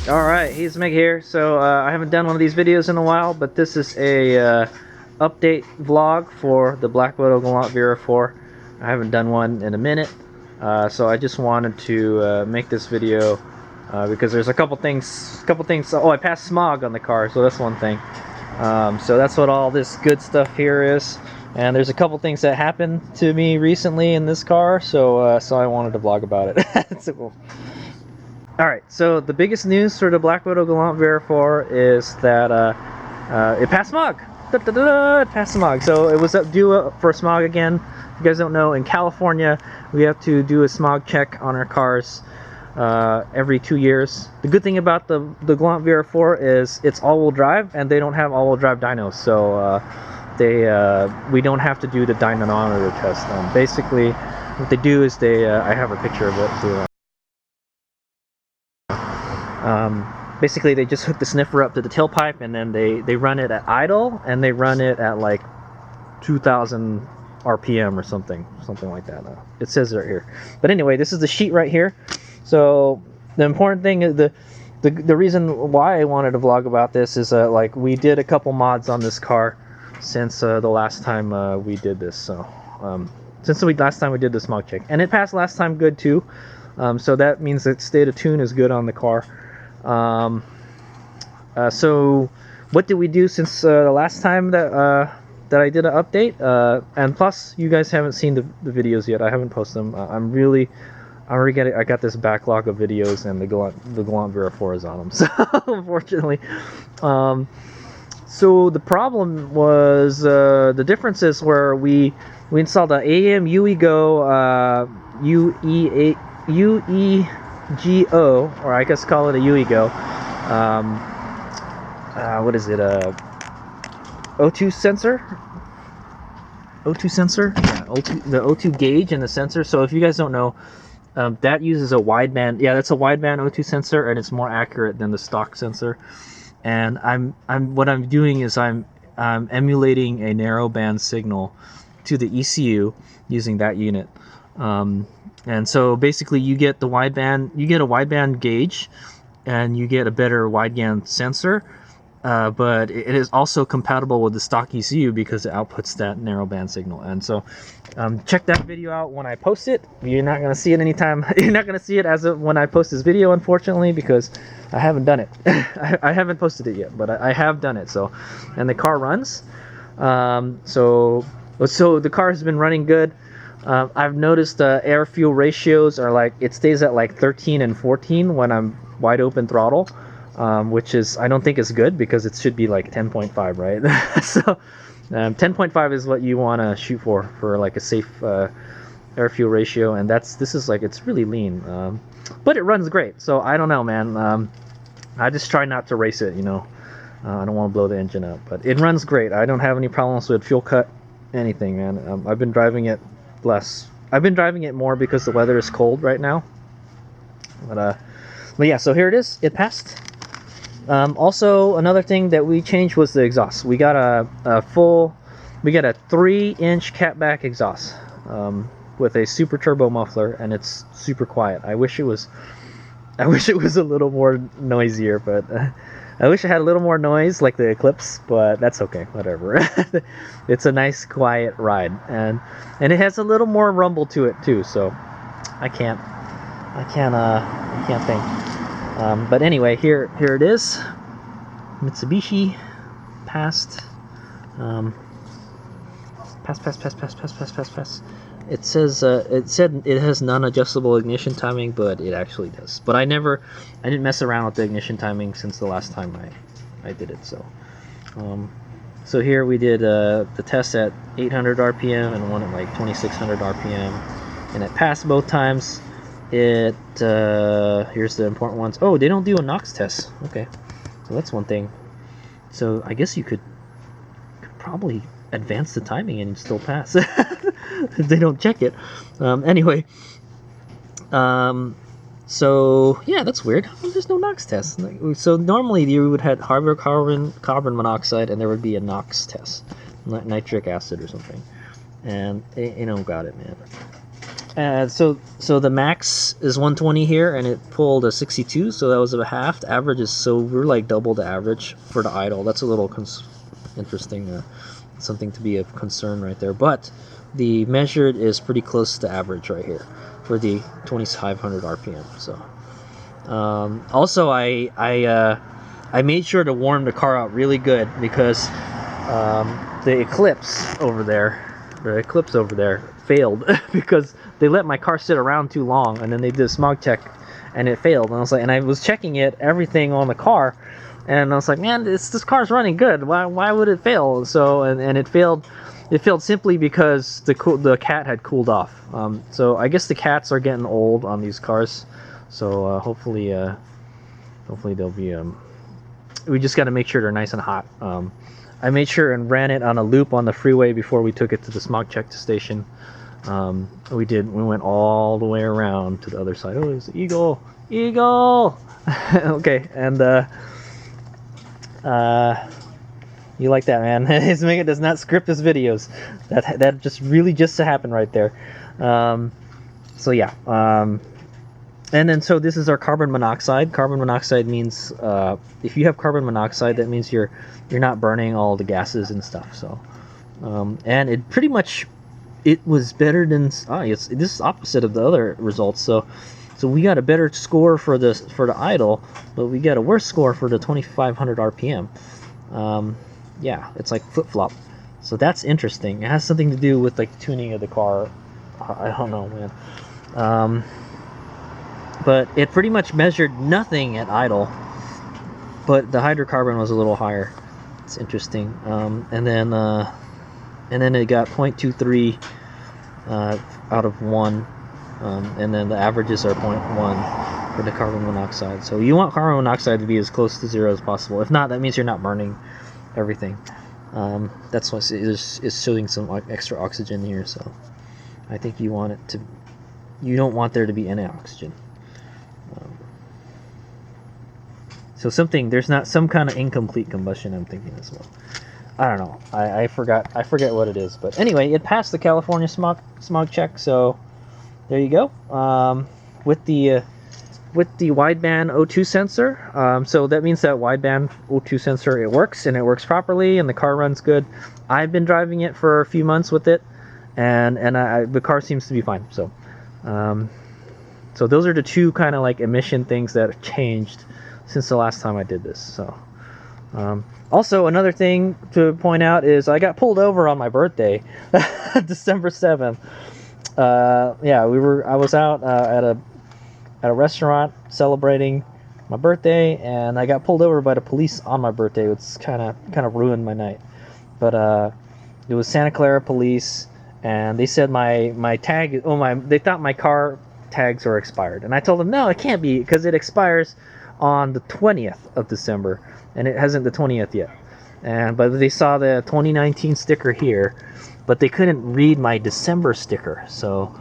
Alright, he's Meg here. So I haven't done one of these videos in a while, but this is a update vlog for the Black Widow Galant VR4. I haven't done one in a minute, so I just wanted to make this video because there's a couple things. Oh, I passed smog on the car, so that's one thing. So that's what all this good stuff here is. And there's a couple things that happened to me recently in this car, so so I wanted to vlog about it. So cool. Alright, so the biggest news for the Black Widow Galant VR4 is that it passed smog! It passed smog. So it was due for smog again. If you guys don't know, in California we have to do a smog check on our cars every 2 years. The good thing about the Galant VR4 is it's all-wheel drive, and they don't have all-wheel drive dynos, so we don't have to do the dynamometer test. Basically, what they do is I have a picture of it too. Basically they just hook the sniffer up to the tailpipe, and then they run it at idle, and they run it at like 2,000 RPM or something like that. It says it right here. But anyway, this is the sheet right here. So the important thing is the reason why I wanted to vlog about this is like we did a couple mods on this car since the last time we did this. So since the last time we did the smog check, and it passed last time good too. So that means that state of tune is good on the car. So what did we do since the last time that I did an update? And plus, you guys haven't seen the videos yet. I haven't posted them. I got this backlog of videos, and the Galant VR4 is on them. So unfortunately, so the problem was the differences where we installed the AM UEGO UEGO, or I guess call it a UEGO. What is it? O2 sensor? O2 sensor? Yeah, the O2 gauge and the sensor. So if you guys don't know, that uses a wideband. Yeah, that's a wideband O2 sensor, and it's more accurate than the stock sensor. And what I'm doing is I'm emulating a narrowband signal to the ECU using that unit. And so basically you get a wideband gauge, and you get a better wideband sensor, but it is also compatible with the stock ECU because it outputs that narrowband signal. And so check that video out when I post it. You're not going to see it anytime. You're not going to see it as of when I post this video, unfortunately, because I haven't done it. I haven't posted it yet, but I have done it. So, and the car runs. So the car has been running good. I've noticed the air fuel ratios are like, it stays at like 13 and 14 when I'm wide open throttle, which is, I don't think is good, because it should be like 10.5, right? So 10.5 is what you want to shoot for like a safe air fuel ratio, and this is like, it's really lean, but it runs great. So I don't know, man. I just try not to race it, you know. I don't want to blow the engine up, but it runs great. I don't have any problems with fuel cut, anything, man. I've been driving it less. I've been driving it more because the weather is cold right now. But yeah, so here it is. It passed. Also, another thing that we changed was the exhaust. We got a 3-inch catback exhaust with a super turbo muffler, and it's super quiet. I wish it was a little more noisier, but I wish it had a little more noise like the Eclipse, but that's okay, whatever. It's a nice quiet ride, and it has a little more rumble to it too, so I can't think. But anyway, here it is. Mitsubishi passed. Pass. It says it said it has non-adjustable ignition timing, but it actually does. But I didn't mess around with the ignition timing since the last time I did it. So so here we did the test at 800 RPM and one at like 2600 RPM, and it passed both times. Here's the important ones. Oh, they don't do a NOx test. Okay, so that's one thing. So I guess you could probably advance the timing and still pass. They don't check it. Anyway, so yeah, that's weird. There's no NOx test. So normally you would have carbon monoxide, and there would be a NOx test, nitric acid or something. And you know, got it, man. So the max is 120 here, and it pulled a 62, so that was a half. The average is, so we're like double the average for the idle. That's a little interesting, something to be of concern right there. But the measured is pretty close to average right here for the 2500 RPM. So also I made sure to warm the car out really good, because the Eclipse over there failed because they let my car sit around too long, and then they did a smog check and it failed. And I was like, and I was checking everything on the car, and I was like, man, this car's running good. Why would it fail? So and it failed. It failed simply because the cat had cooled off. So I guess the cats are getting old on these cars. So hopefully they'll be. We just got to make sure they're nice and hot. I made sure and ran it on a loop on the freeway before we took it to the smog check station. We went all the way around to the other side. Oh, there's the eagle! Okay, and you like that, man? His Mega does not script his videos. That just happened right there. So yeah. And then so this is our carbon monoxide. Carbon monoxide means if you have carbon monoxide, that means you're not burning all the gases and stuff. So and it pretty much, it was better than this is opposite of the other results. So we got a better score for the idle, but we got a worse score for the 2500 RPM. Yeah, it's like flip-flop. So that's interesting. It has something to do with like tuning of the car. I don't know, man. But it pretty much measured nothing at idle, but the hydrocarbon was a little higher. It's interesting. And then it got 0.23 out of 1, and then the averages are 0.1 for the carbon monoxide. So you want carbon monoxide to be as close to 0 as possible. If not, that means you're not burning everything. That's why it's showing some extra oxygen here. So I think you don't want there to be any oxygen. So there's not some kind of incomplete combustion, I'm thinking as well. I don't know. I forget what it is. But anyway, it passed the California smog check, so there you go. With the wideband O2 sensor. So that means that wideband O2 sensor, it works, and it works properly, and the car runs good. I've been driving it for a few months with it, and the car seems to be fine. So so those are the two kind of like emission things that have changed since the last time I did this. So also another thing to point out is I got pulled over on my birthday, December 7th. Yeah, I was out at a restaurant celebrating my birthday, and I got pulled over by the police on my birthday. It's kind of ruined my night. But it was Santa Clara police, and they said my tag, they thought my car tags are expired, and I told them no, it can't be, because it expires on the 20th of December, and it hasn't the 20th yet. But they saw the 2019 sticker here, but they couldn't read my December sticker. So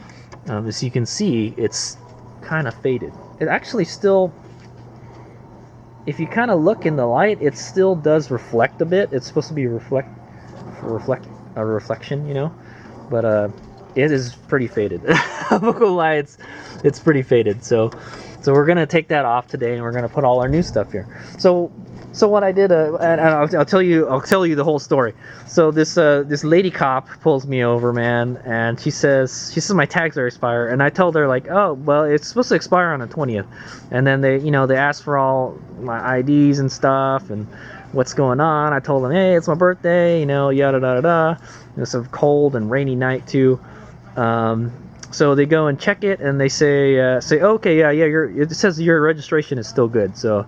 as you can see, it's kind of faded. It actually still, if you kind of look in the light, it still does reflect a bit. It's supposed to be a reflection, you know, but it is pretty faded. I'm not gonna lie, it's pretty faded. So we're gonna take that off today, and we're gonna put all our new stuff here. So what I did, and I'll tell you the whole story. So this lady cop pulls me over, man, and she says my tags are expired, and I told her like, oh well, it's supposed to expire on the 20th, and then they asked for all my IDs and stuff and what's going on. I told them, hey, it's my birthday, yada yada yada. It's a cold and rainy night too. So they go and check it, and they say okay, yeah, it says your registration is still good, so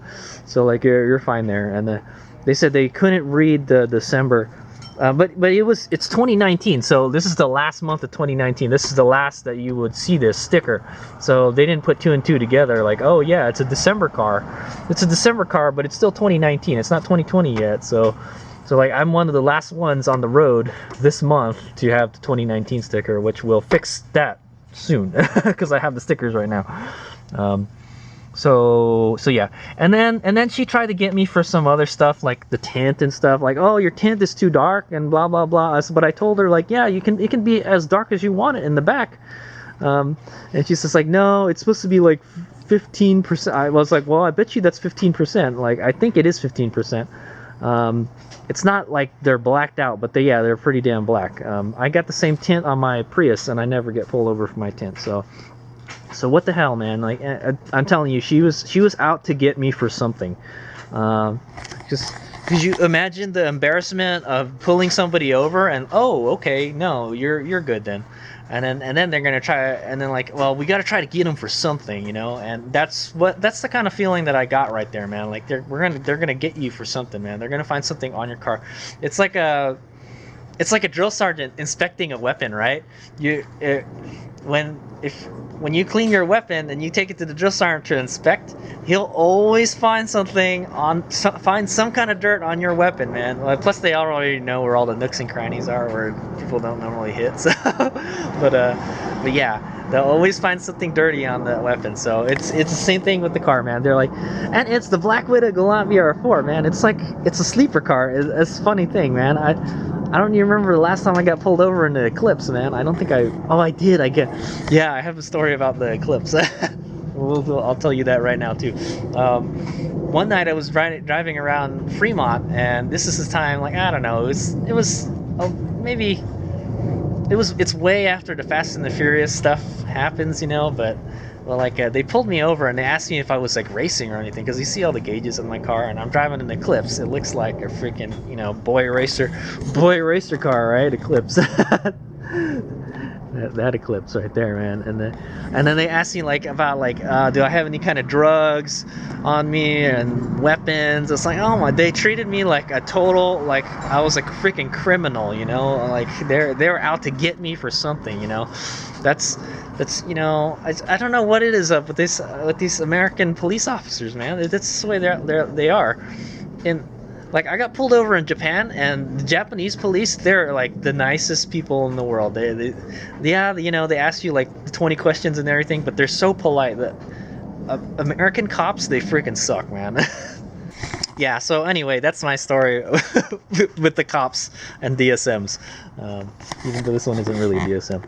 like you're fine there. And they said they couldn't read the December, but it's 2019, so this is the last month of 2019. This is the last that you would see this sticker. So they didn't put two and two together, like, oh yeah, it's a December car, but it's still 2019. It's not 2020 yet. So like I'm one of the last ones on the road this month to have the 2019 sticker, which will fix that soon because I have the stickers right now. So yeah, and then she tried to get me for some other stuff like the tint and stuff, like, oh, your tint is too dark and blah blah blah. But I told her like, yeah, it can be as dark as you want it in the back. And she's just like, no, it's supposed to be like 15%. I was like, well, I bet you that's 15%. Like, I think it is 15%. It's not like they're blacked out, but they're pretty damn black. I got the same tint on my Prius, and I never get pulled over for my tint. So what the hell, man? Like, I'm telling you, she was out to get me for something. Just could you imagine the embarrassment of pulling somebody over and, oh, okay, no, you're good then. And then they're gonna try, and then like, well, we gotta try to get them for something, you know. And that's the kind of feeling that I got right there, man. Like they're gonna get you for something, man. They're gonna find something on your car. It's like a drill sergeant inspecting a weapon, right? When you clean your weapon and you take it to the drill sergeant to inspect, he'll always find something find some kind of dirt on your weapon, man. Well, plus they already know where all the nooks and crannies are where people don't normally hit. So, but yeah, they'll always find something dirty on the weapon. So it's the same thing with the car, man. They're like, and it's the Black Widow Galant VR4, man. It's like it's a sleeper car. It's a funny thing, man. I don't even remember the last time I got pulled over in the Eclipse, man. I don't think I did. Yeah, I have a story about the Eclipse. I'll tell you that right now too. One night I was driving around Fremont, and this is the time, like, I don't know, it's way after the Fast and the Furious stuff happens, you know, but well, like they pulled me over and they asked me if I was like racing or anything, because you see all the gauges in my car, and I'm driving an Eclipse. It looks like a freaking, you know, boy racer car, right? Eclipse. that Eclipse right there, man. And then they asked me like about like do I have any kind of drugs on me and weapons. It's like, oh my, they treated me like a total, like I was like a freaking criminal, you know, like they're out to get me for something, you know. That's you know, I don't know what it is up with these American police officers, man. That's the way they are. And like, I got pulled over in Japan, and the Japanese police, they're like the nicest people in the world. Yeah, you know, they ask you like 20 questions and everything, but they're so polite that American cops, they freaking suck, man. Yeah, so anyway, that's my story with the cops and DSMs. Even though this one isn't really DSM.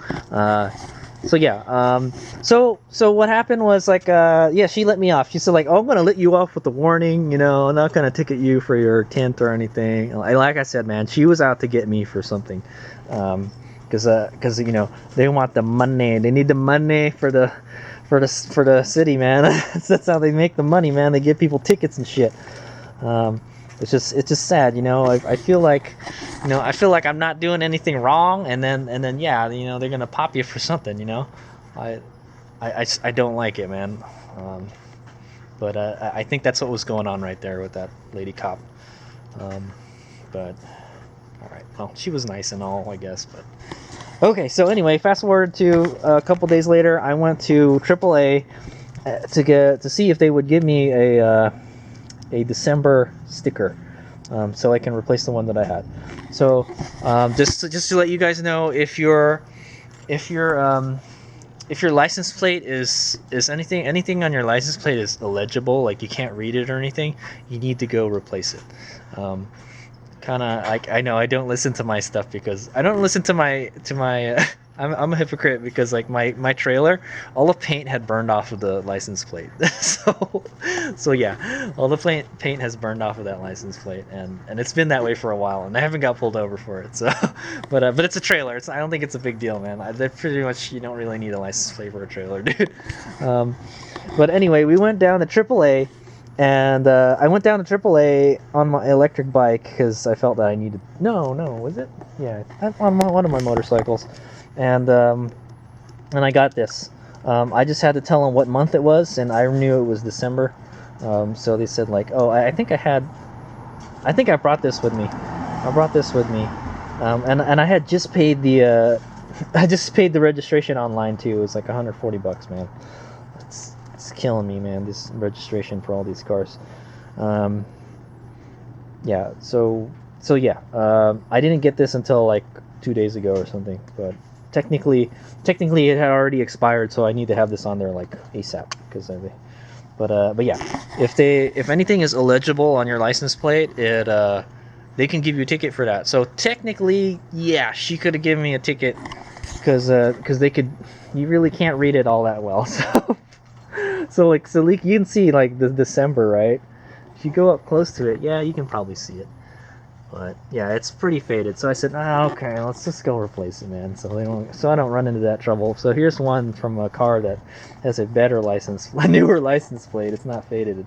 So yeah, so what happened was like, yeah, she let me off. She said like, oh, I'm gonna let you off with the warning, you know, I'm not gonna ticket you for your tint or anything. Like I said, man, she was out to get me for something, because you know, they want the money. They need the money for the city, man. That's how they make the money, man. They give people tickets and shit. It's just sad, you know. I feel like, you know, I'm not doing anything wrong, and then yeah, you know, they're gonna pop you for something, you know. I don't like it, man. But I think that's what was going on right there with that lady cop. But all right, well, she was nice and all, I guess. But okay, so anyway, fast forward to a couple days later, I went to AAA to see if they would give me a December sticker, so I can replace the one that I had. So just to let you guys know, if your license plate is anything on your license plate is illegible, like you can't read it or anything, you need to go replace it. Kind of like, I know I don't listen to my stuff because I don't listen to my I'm a hypocrite because like my trailer, all the paint had burned off of the license plate. so yeah, all the paint has burned off of that license plate, and it's been that way for a while, and I haven't got pulled over for it. So but it's a trailer. I don't think it's a big deal, man. They're pretty much, you don't really need a license plate for a trailer, dude. But anyway, we went down to AAA. And I went down to AAA on my electric bike because I felt that I needed. No, was it? Yeah, on one of my motorcycles, and I got this. I just had to tell them what month it was, and I knew it was December. So they said like, oh, I think I brought this with me. And I had just paid the registration online too. It was like $140, man. It's killing me, man, this registration for all these cars. Yeah, so yeah, I didn't get this until like 2 days ago or something, but technically it had already expired, so I need to have this on there like ASAP, because but yeah, if anything is illegible on your license plate, they can give you a ticket for that. So technically, yeah, she could have given me a ticket because they could, you really can't read it all that well. So you can see like the December, right? If you go up close to it, yeah, you can probably see it. But yeah, it's pretty faded. So I said, okay, let's just go replace it, man. So I don't run into that trouble. So here's one from a car that has a better license, a newer license plate. It's not faded,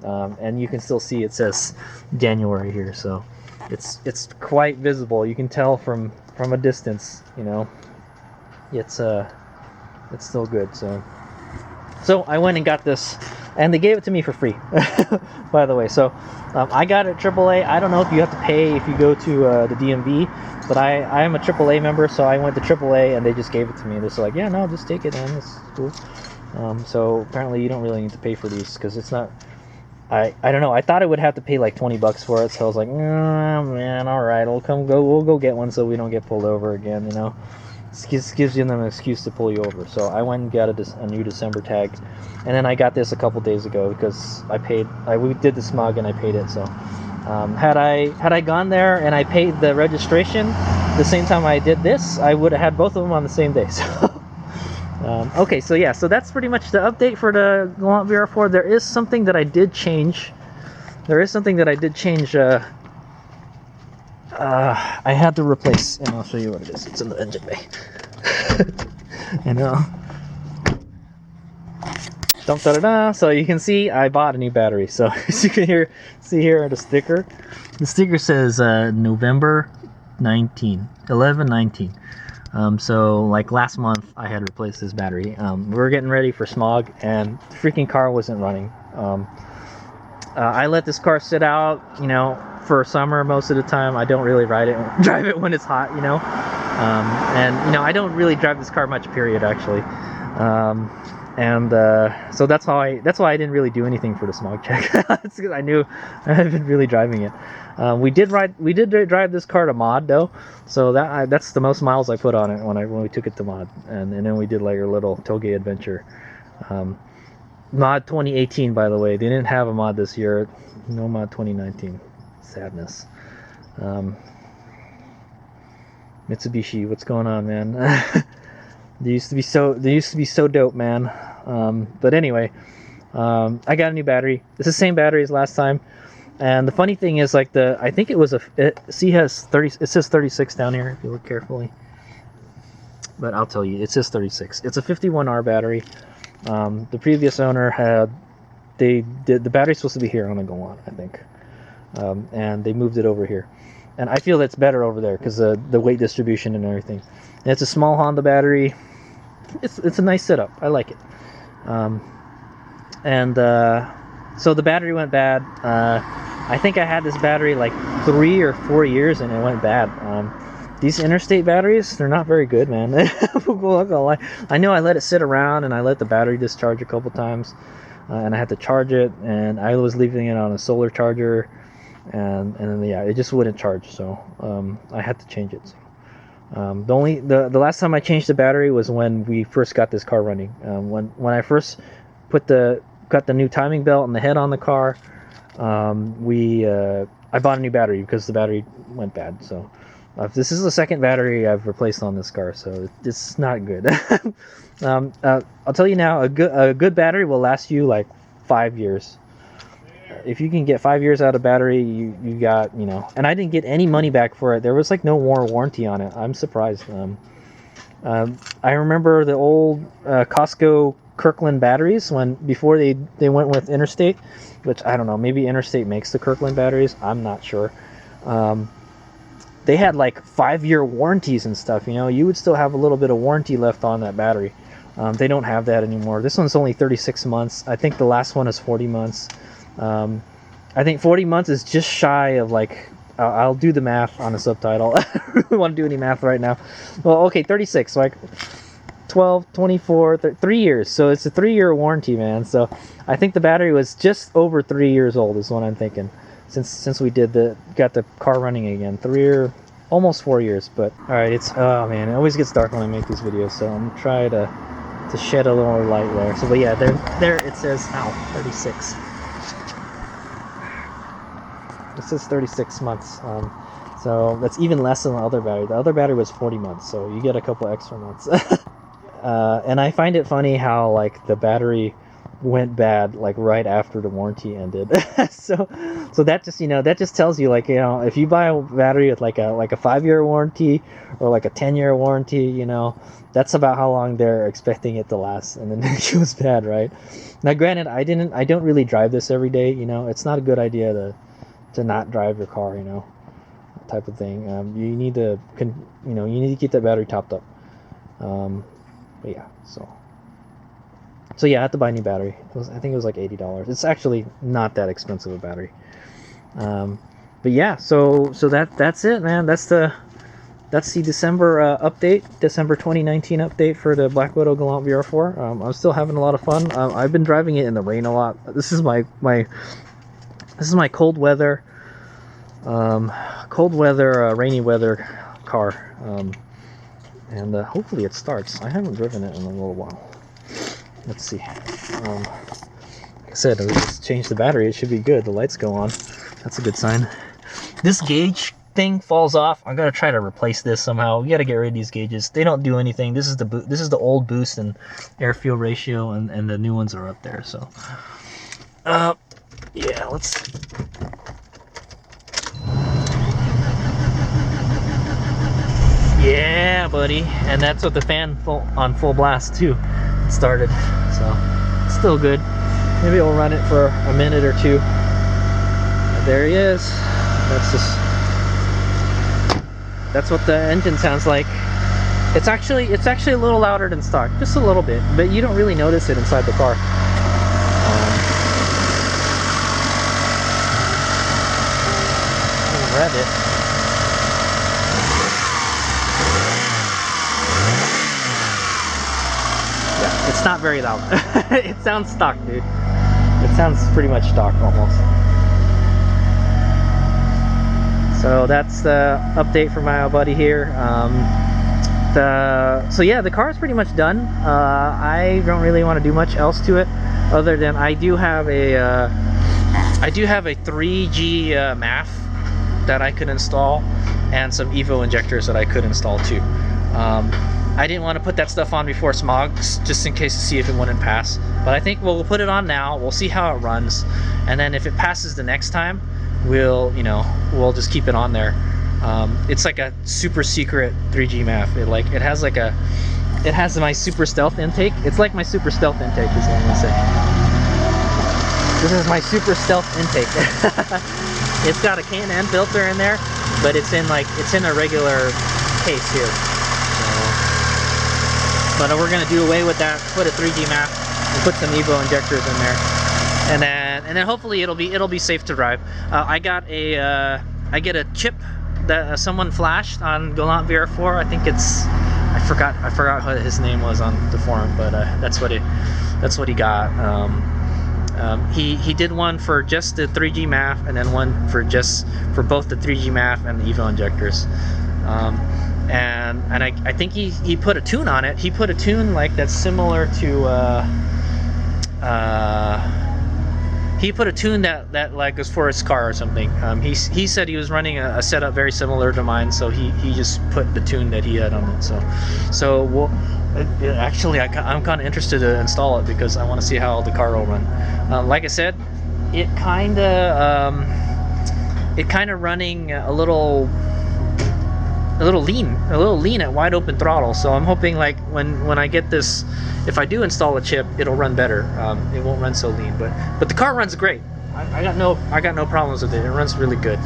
and you can still see it says January here. So it's quite visible. You can tell from a distance. You know, it's still good. So I went and got this, and they gave it to me for free, by the way. So I got it at AAA. I don't know if you have to pay if you go to the DMV, but I am a AAA member, so I went to AAA, and they just gave it to me. They're like, yeah, no, just take it, man. It's cool. So apparently you don't really need to pay for these, because it's not... I don't know. I thought I would have to pay like $20 for it, so I was like, man, all right, we'll go get one so we don't get pulled over again, you know. This gives them an excuse to pull you over. So I went and got a new December tag, and then I got this a couple days ago because we did the smog and I paid it. So had I gone there and I paid the registration the same time I did this, I would have had both of them on the same day. So okay, so yeah, so that's pretty much the update for the Galant VR4. There is something that I did change. I had to replace, and I'll show you what it is. It's in the engine bay. And so you can see I bought a new battery. So as you can see here the sticker says November 11/19. So like last month I had replaced this battery. We were getting ready for smog, and the freaking car wasn't running. I let this car sit out, you know, for summer most of the time. I don't really drive it when it's hot, you know. And you know, I don't really drive this car much, period, actually. So that's why I didn't really do anything for the smog check. It's because I knew I haven't been really driving it. We did drive this car to mod though, so that's the most miles I put on it when we took it to mod, and then we did like a little tailgate adventure. Mod 2018, by the way. They didn't have a mod this year. No mod 2019. Sadness. Mitsubishi, what's going on, man? They used to be so dope, man. But anyway, I got a new battery. It's the same battery as last time. And the funny thing is, like, I think it was it says 36 down here if you look carefully. But I'll tell you, it says 36. It's a 51R battery. The previous owner the battery's supposed to be here on the Galant, I think. And they moved it over here. And I feel that's better over there because the weight distribution and everything. And it's a small Honda battery. It's a nice setup. I like it. So the battery went bad. I think I had this battery like 3 or 4 years and it went bad. These interstate batteries, they're not very good, man. I know I let it sit around and I let the battery discharge a couple times, and I had to charge it, and I was leaving it on a solar charger, and then yeah, it just wouldn't charge, so I had to change it. So, the last time I changed the battery was when we first got this car running. When I first got the new timing belt and the head on the car, I bought a new battery because the battery went bad. So this is the second battery I've replaced on this car, so it's not good. I'll tell you now, a good battery will last you like 5 years. If you can get 5 years out of battery, you got, you know. And I didn't get any money back for it. There was like no more warranty on it. I'm surprised. I remember the old Costco Kirkland batteries before they went with Interstate, which I don't know, maybe Interstate makes the Kirkland batteries, I'm not sure. They had like 5-year warranties and stuff, you know. You would still have a little bit of warranty left on that battery. They don't have that anymore. This one's only 36 months. I think the last one is 40 months. I think 40 months is just shy of like, I'll do the math on the subtitle. I don't really want to do any math right now. Well, okay, 36, so like 12, 24, 3 years. So it's a 3-year warranty, man. So I think the battery was just over 3 years old is what I'm thinking. Since we got the car running again. Almost 4 years. But all right, oh man, it always gets dark when I make these videos, so I'm trying to shed a little light there. So but yeah, there it says 36. It says 36 months. So that's even less than the other battery. The other battery was 40 months, so you get a couple extra months. And I find it funny how like the battery went bad like right after the warranty ended. so that just, you know, that just tells you, like, you know, if you buy a battery with like a 5-year warranty or like a 10-year warranty, you know, that's about how long they're expecting it to last, and then it goes bad, right? Now granted, I don't really drive this every day, you know. It's not a good idea to not drive your car, you know, type of thing. You need to keep that battery topped up. But yeah, so yeah, I had to buy a new battery. I think it was like $80. It's actually not that expensive a battery. But yeah, so that's it, man. That's the December update, December 2019 update for the Black Widow Galant VR4. I'm still having a lot of fun. I've been driving it in the rain a lot. This is my cold weather, rainy weather car, and hopefully it starts. I haven't driven it in a little while. Let's see. Like I said, I just changed the battery. It should be good. The lights go on. That's a good sign. This gauge thing falls off. I gotta try to replace this somehow. We gotta get rid of these gauges. They don't do anything. This is the old boost and air fuel ratio, and the new ones are up there. So, yeah, let's. Yeah, buddy, and that's what the fan on full blast too started. So it's still good. Maybe we'll run it for a minute or two. There he is. That's what the engine sounds like. It's actually a little louder than stock, just a little bit, but you don't really notice it inside the car. Rev it. Yeah, it's not very loud. It sounds stock, dude. It sounds pretty much stock almost. So that's the update for my buddy here. So yeah, the car is pretty much done. I don't really want to do much else to it, other than I do have a 3G MAF that I could install, and some Evo injectors that I could install too. I didn't want to put that stuff on before smog, just in case to see if it wouldn't pass. But I think we'll put it on now. We'll see how it runs, and then if it passes the next time, we'll just keep it on there. It's like a super secret 3G MAF. It has my super stealth intake. It's like my super stealth intake is what I'm gonna say. This is my super stealth intake. It's got a K&N filter in there, but it's in a regular case here. But we're gonna do away with that. Put a 3G MAF and put some Evo injectors in there, and then hopefully it'll be safe to drive. I get a chip that someone flashed on Galant VR4. I think I forgot what his name was on the forum, but that's what he got. He did one for just the 3G MAF, and then one for both the 3G MAF and the Evo injectors. And I think he put a tune on it. He put a tune that's similar to he put a tune that was for his car or something. He said he was running a setup very similar to mine, so he just put the tune that he had on it. So actually I'm kind of interested to install it, because I want to see how the car will run. Like I said, it kind of running a little lean at wide open throttle. So I'm hoping when I get this, if I do install a chip, it'll run better. It won't run so lean, but the car runs great. I got no problems with it. It runs really good,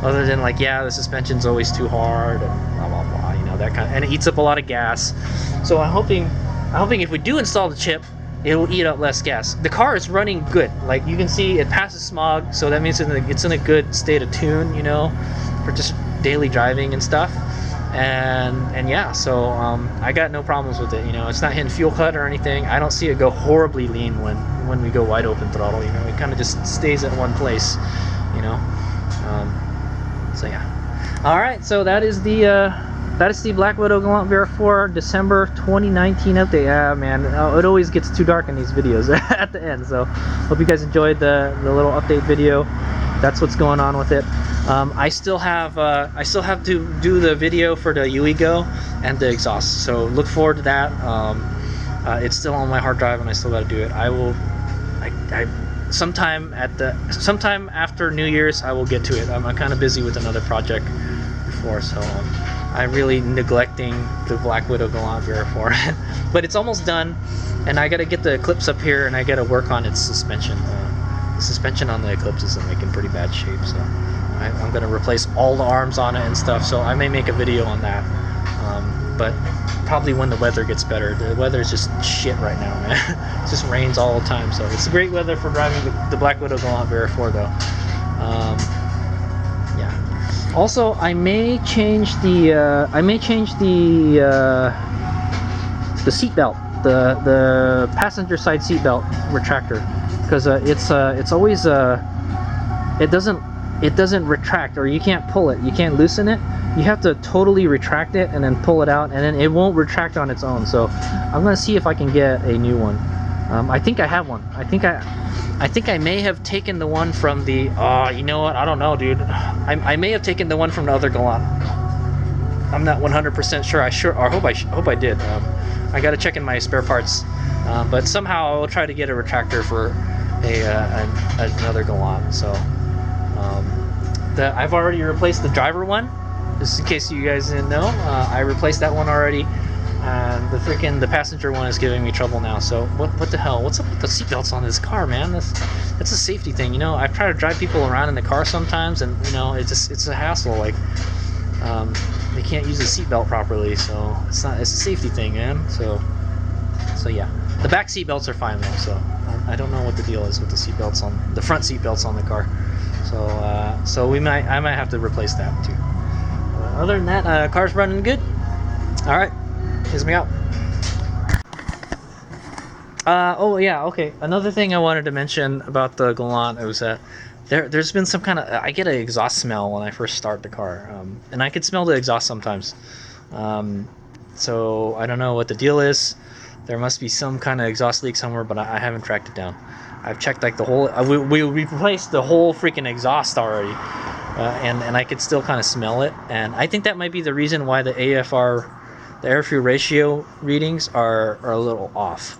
other than the suspension's always too hard and blah blah blah, that kind of, and it eats up a lot of gas. So I'm hoping if we do install the chip, it will eat up less gas. The car is running good. Like you can see, it passes smog, so that means it's in a good state of tune, for just daily driving and stuff. And yeah, so I got no problems with it. It's not hitting fuel cut or anything. I don't see it go horribly lean when we go wide open throttle. It kind of just stays at one place. So yeah. All right, so that is the Black Widow Galant VR4 December 2019 update. Yeah, man, it always gets too dark in these videos at the end. So hope you guys enjoyed the little update video. that's what's going on with it. I still have to do the video for the UEGO and the exhaust, so look forward to that. It's still on my hard drive and I still got to do it. Sometime after New Year's I will get to it. I'm kind of busy with another project before, so I'm really neglecting the Black Widow Galant VR4. But it's almost done, and I got to get the Eclipse up here and I got to work on its suspension. The suspension on the Eclipse is like in pretty bad shape, so I'm going to replace all the arms on it and stuff, so I may make a video on that. But probably when the weather gets better. The weather is just shit right now, man. It just rains all the time, so it's great weather for driving the Black Widow Galant VR4 though. Yeah. Also, I may change the seat belt, the passenger side seat belt retractor, because it's always it doesn't retract, or you can't pull it, you can't loosen it. You have to totally retract it and then pull it out, and then it won't retract on its own. So I'm gonna see if I can get a new one. I think I have one. I think I may have taken the one from the you know what, I don't know, dude. I may have taken the one from the other Galant. I'm not 100% sure. I hope I did. I gotta check in my spare parts, but somehow I will try to get a retractor for another Galant. So I've already replaced the driver one, just in case you guys didn't know. I replaced that one already, and the passenger one is giving me trouble now. So what the hell? What's up with the seatbelts on this car, man? That's a safety thing, you know. I've tried to drive people around in the car sometimes, and you know, it's a hassle. Like they can't use the seatbelt properly, so it's a safety thing, man. So yeah, the back seatbelts are fine though. So I don't know what the deal is with the seatbelts on the front seatbelts on the car. So I might have to replace that too. Other than that, car's running good. All right, here's me out. Oh yeah, okay. Another thing I wanted to mention about the Galant was that there's been some kind of, I get an exhaust smell when I first start the car, and I can smell the exhaust sometimes. So I don't know what the deal is. There must be some kind of exhaust leak somewhere, but I haven't tracked it down. I've checked like the whole, we replaced the whole freaking exhaust already, and I could still kind of smell it. And I think that might be the reason why the AFR, the air-fuel ratio readings are a little off.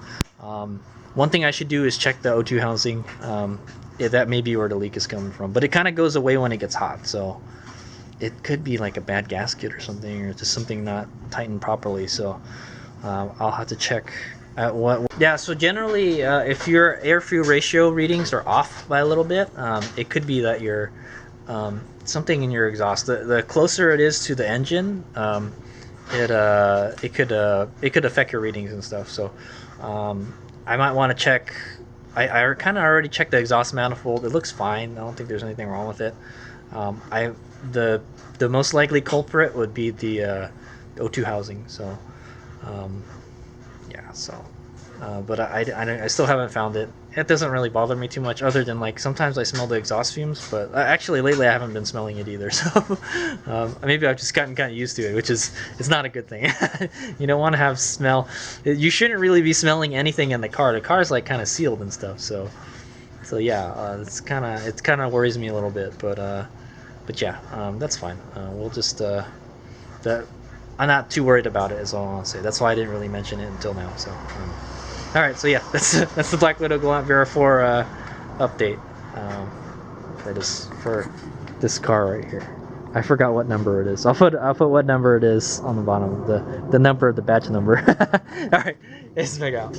One thing I should do is check the O2 housing. Yeah, that may be where the leak is coming from, but it kind of goes away when it gets hot, so it could be like a bad gasket or something, or just something not tightened properly. So I'll have to check at what. Yeah, so generally if your air-fuel ratio readings are off by a little bit, it could be that you're something in your exhaust. The closer it is to the engine, it could affect your readings and stuff. So I might want to check. I kind of already checked the exhaust manifold. It looks fine. I don't think there's anything wrong with it. The most likely culprit would be the O2 housing. So yeah. So but I still haven't found it. It doesn't really bother me too much, other than like sometimes I smell the exhaust fumes. But actually lately I haven't been smelling it either. So maybe I've just gotten kind of used to it, which is, it's not a good thing. You don't want to have smell. You shouldn't really be smelling anything in the car. The car's like kind of sealed and stuff. So yeah, it kind of worries me a little bit. But yeah, that's fine. We'll just I'm not too worried about it, is all I'll say. That's why I didn't really mention it until now. So all right, so yeah, that's the Black Widow Galant VR4 update for this car right here. I forgot what number it is. I'll put what number it is on the bottom, the number, the batch number. All right, it's Meg out.